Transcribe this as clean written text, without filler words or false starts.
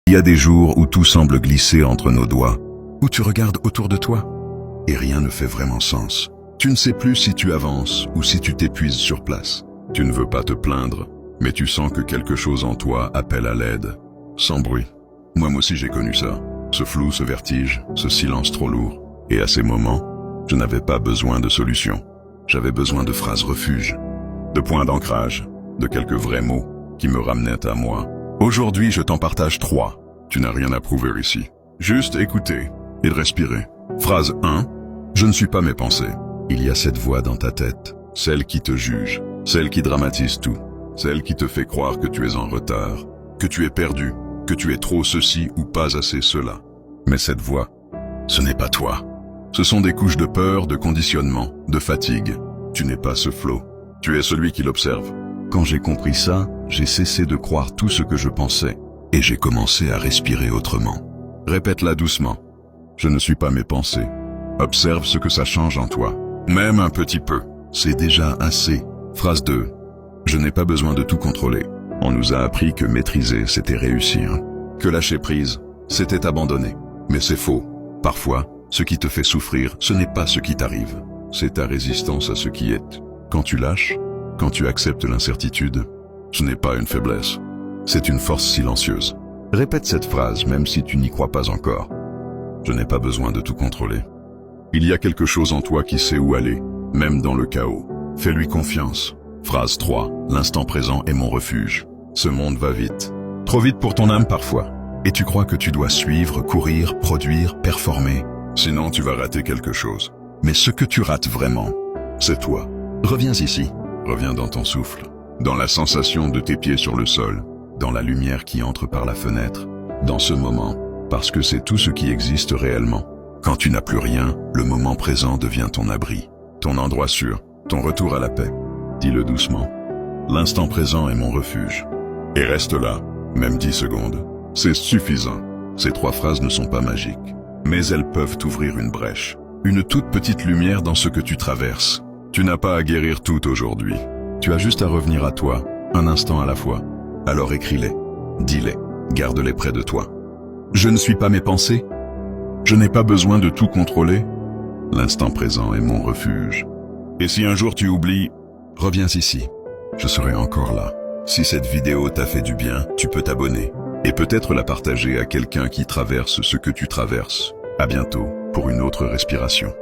Il y a des jours où tout semble glisser entre nos doigts, où tu regardes autour de toi et rien ne fait vraiment sens. Tu ne sais plus si tu avances ou si tu t'épuises sur place. Tu ne veux pas te plaindre, mais tu sens que quelque chose en toi appelle à l'aide, sans bruit. Moi aussi j'ai connu ça, ce flou, ce vertige, ce silence trop lourd. Et à ces moments, je n'avais pas besoin de solution. J'avais besoin de phrases refuge, de points d'ancrage, de quelques vrais mots qui me ramenaient à moi. Aujourd'hui, je t'en partage 3. Tu n'as rien à prouver ici. Juste écouter et de respirer. Phrase 1. Je ne suis pas mes pensées. Il y a cette voix dans ta tête, celle qui te juge, celle qui dramatise tout, celle qui te fait croire que tu es en retard, que tu es perdu, que tu es trop ceci ou pas assez cela. Mais cette voix, ce n'est pas toi. Ce sont des couches de peur, de conditionnement, de fatigue. Tu n'es pas ce flot. Tu es celui qui l'observe. Quand j'ai compris ça, j'ai cessé de croire tout ce que je pensais et j'ai commencé à respirer autrement. Répète-la doucement. Je ne suis pas mes pensées. Observe ce que ça change en toi. Même un petit peu. C'est déjà assez. Phrase 2. Je n'ai pas besoin de tout contrôler. On nous a appris que maîtriser, c'était réussir. Que lâcher prise, c'était abandonner. Mais c'est faux. Parfois, ce qui te fait souffrir, ce n'est pas ce qui t'arrive. C'est ta résistance à ce qui est. Quand tu lâches, quand tu acceptes l'incertitude, ce n'est pas une faiblesse. C'est une force silencieuse. Répète cette phrase même si tu n'y crois pas encore. Je n'ai pas besoin de tout contrôler. Il y a quelque chose en toi qui sait où aller, même dans le chaos. Fais-lui confiance. Phrase 3. L'instant présent est mon refuge. Ce monde va vite. Trop vite pour ton âme parfois. Et tu crois que tu dois suivre, courir, produire, performer. Sinon tu vas rater quelque chose. Mais ce que tu rates vraiment, c'est toi. Reviens ici. Reviens dans ton souffle. Dans la sensation de tes pieds sur le sol. Dans la lumière qui entre par la fenêtre. Dans ce moment. Parce que c'est tout ce qui existe réellement. Quand tu n'as plus rien, le moment présent devient ton abri. Ton endroit sûr. Ton retour à la paix. Dis-le doucement. L'instant présent est mon refuge. Et reste là, même 10 secondes. C'est suffisant. Ces 3 phrases ne sont pas magiques. Mais elles peuvent t'ouvrir une brèche. Une toute petite lumière dans ce que tu traverses. Tu n'as pas à guérir tout aujourd'hui. Tu as juste à revenir à toi, un instant à la fois. Alors écris-les, dis-les, garde-les près de toi. Je ne suis pas mes pensées. Je n'ai pas besoin de tout contrôler. L'instant présent est mon refuge. Et si un jour tu oublies, reviens ici. Je serai encore là. Si cette vidéo t'a fait du bien, tu peux t'abonner. Et peut-être la partager à quelqu'un qui traverse ce que tu traverses. À bientôt pour une autre respiration.